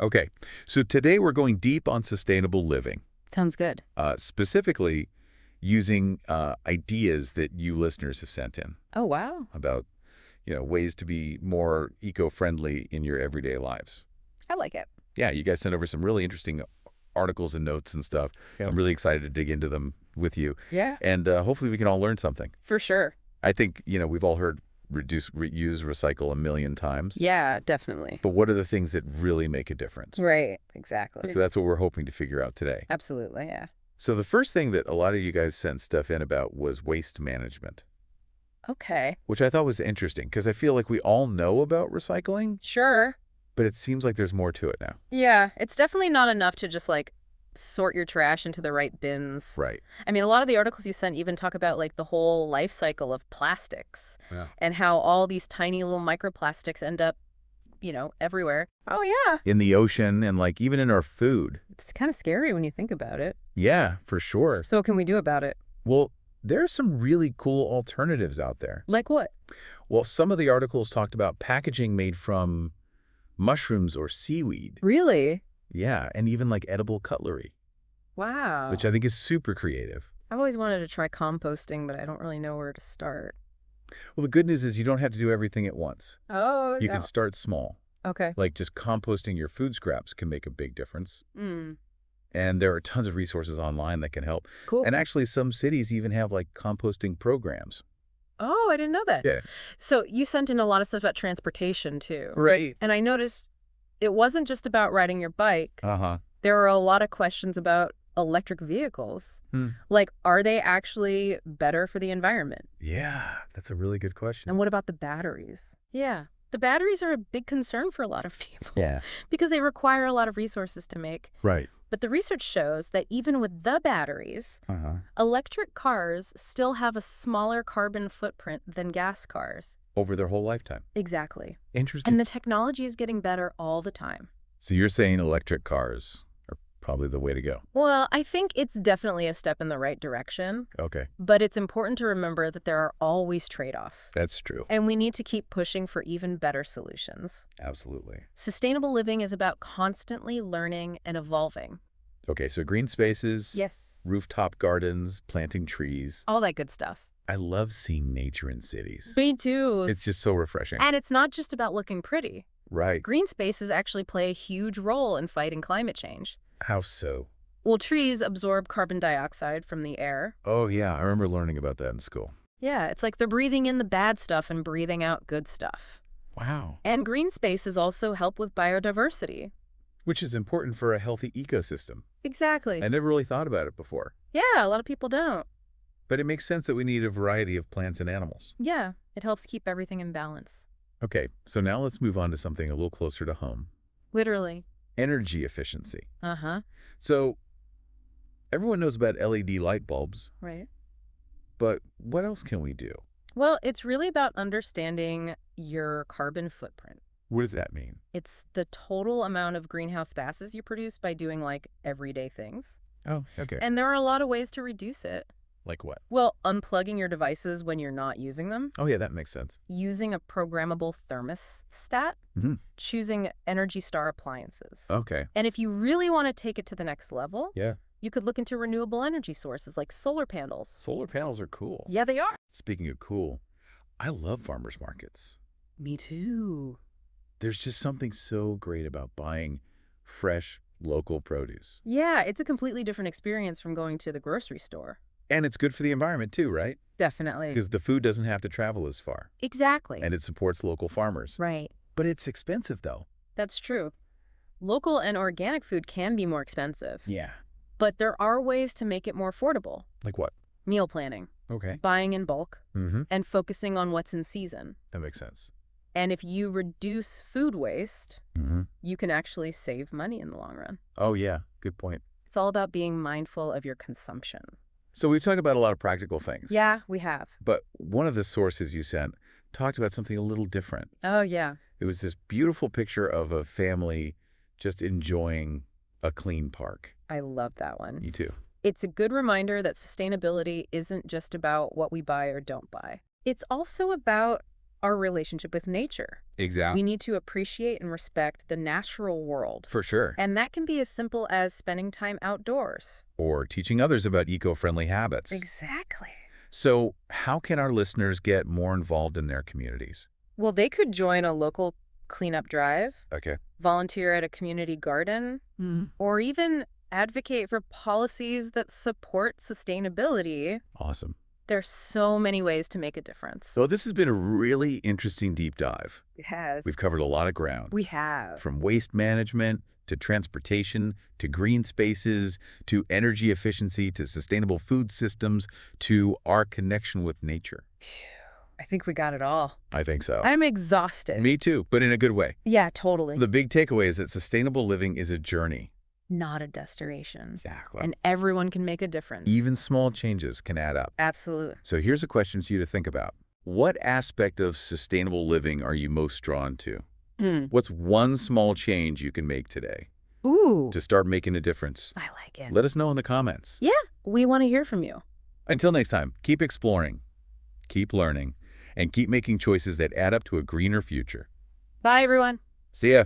Okay, so today we're going deep on sustainable living, Sounds good. specifically using ideas that you listeners have sent in Oh, wow. about, ways to be more eco-friendly in your everyday lives. I like it. Yeah, you guys sent over some really interesting articles and notes and stuff. Yep. I'm really excited to dig into them with you. Yeah. And hopefully we can all learn something. For sure. I think, we've all heard reduce, reuse, recycle a million times. Yeah, definitely. But what are the things that really make a difference? Right. Exactly. So that's what we're hoping to figure out today. Absolutely, yeah. So the first thing that a lot of you guys sent stuff in about was waste management, Okay. which I thought was interesting because I feel like we all know about recycling, Sure. but it seems like there's more to it now. Yeah, it's definitely not enough to just sort your trash into the right bins. Right. I mean, a lot of the articles you sent even talk about the whole life cycle of plastics Yeah. and how all these tiny little microplastics end up, everywhere. Oh, yeah. In the ocean and even in our food. It's kind of scary when you think about it. Yeah, for sure. So what can we do about it? Well, there are some really cool alternatives out there. Like what? Well, some of the articles talked about packaging made from mushrooms or seaweed. Really? Yeah, and even edible cutlery, Wow. which I think is super creative. I've always wanted to try composting, but I don't really know where to start. Well, the good news is you don't have to do everything at once. Oh, You can start small. Okay. Like just composting your food scraps can make a big difference. Mm. And there are tons of resources online that can help. Cool. And actually, some cities even have composting programs. Oh, I didn't know that. Yeah. So you sent in a lot of stuff about transportation, too. Right. And I noticed it wasn't just about riding your bike. Uh-huh. There were a lot of questions about electric vehicles. Hmm. Are they actually better for the environment? Yeah, that's a really good question. And what about the batteries? Yeah. The batteries are a big concern for a lot of people. Yeah. Because they require a lot of resources to make. Right. But the research shows that even with the batteries, Uh-huh. electric cars still have a smaller carbon footprint than gas cars. Over their whole lifetime. Exactly. Interesting. And the technology is getting better all the time. So you're saying electric cars are probably the way to go. Well, I think it's definitely a step in the right direction, Okay. but it's important to remember that there are always trade-offs. That's true. And we need to keep pushing for even better solutions. Absolutely. Sustainable living is about constantly learning and evolving. Okay, so green spaces, Yes. rooftop gardens, planting trees. All that good stuff. I love seeing nature in cities. Me too. It's just so refreshing. And it's not just about looking pretty. Right. Green spaces actually play a huge role in fighting climate change. How so? Well, trees absorb carbon dioxide from the air. Oh, yeah. I remember learning about that in school. Yeah, it's like they're breathing in the bad stuff and breathing out good stuff. Wow. And green spaces also help with biodiversity. Which is important for a healthy ecosystem. Exactly. I never really thought about it before. Yeah, a lot of people don't. But it makes sense that we need a variety of plants and animals. Yeah, it helps keep everything in balance. Okay, so now let's move on to something a little closer to home. Literally. Energy efficiency. Uh-huh. So everyone knows about LED light bulbs, Right. but what else can we do? Well, it's really about understanding your carbon footprint. What does that mean? It's the total amount of greenhouse gases you produce by doing everyday things. Oh, okay. And there are a lot of ways to reduce it. Like what? Well, unplugging your devices when you're not using them, Oh, yeah, that makes sense. using a programmable thermostat, Mhm. choosing Energy Star appliances. Okay. And if you really want to take it to the next level, Yeah. you could look into renewable energy sources like solar panels. Solar panels are cool. Yeah, they are. Speaking of cool, I love farmers markets. Me too. There's just something so great about buying fresh, local produce. Yeah, it's a completely different experience from going to the grocery store. And it's good for the environment too, right? Definitely. Because the food doesn't have to travel as far. Exactly. And it supports local farmers. Right. But it's expensive, though. That's true. Local and organic food can be more expensive. Yeah. But there are ways to make it more affordable. Like what? Meal planning, Okay. buying in bulk, Mm-hmm. and focusing on what's in season. That makes sense. And if you reduce food waste, Mm-hmm. you can actually save money in the long run. Oh, yeah. Good point. It's all about being mindful of your consumption. So we've talked about a lot of practical things. Yeah, we have. But one of the sources you sent talked about something a little different. Oh, yeah. It was this beautiful picture of a family just enjoying a clean park. I love that one. You too. It's a good reminder that sustainability isn't just about what we buy or don't buy. It's also about our relationship with nature. Exactly. We need to appreciate and respect the natural world. For sure. And that can be as simple as spending time outdoors. Or teaching others about eco-friendly habits. Exactly. So how can our listeners get more involved in their communities? Well, they could join a local cleanup drive, Okay. volunteer at a community garden, or even advocate for policies that support sustainability. Awesome. There's so many ways to make a difference. So this has been a really interesting deep dive. It has. We've covered a lot of ground. We have. From waste management to transportation to green spaces to energy efficiency to sustainable food systems to our connection with nature. I think we got it all. I think so. I'm exhausted. Me too, but in a good way. Yeah, totally. The big takeaway is that sustainable living is a journey. Not a destination. Exactly. And everyone can make a difference. Even small changes can add up. Absolutely. So here's a question for you to think about. What aspect of sustainable living are you most drawn to? What's one small change you can make today Ooh. to start making a difference? I like it. Let us know in the comments. Yeah, we want to hear from you. Until next time, keep exploring, keep learning, and keep making choices that add up to a greener future. Bye, everyone. See ya.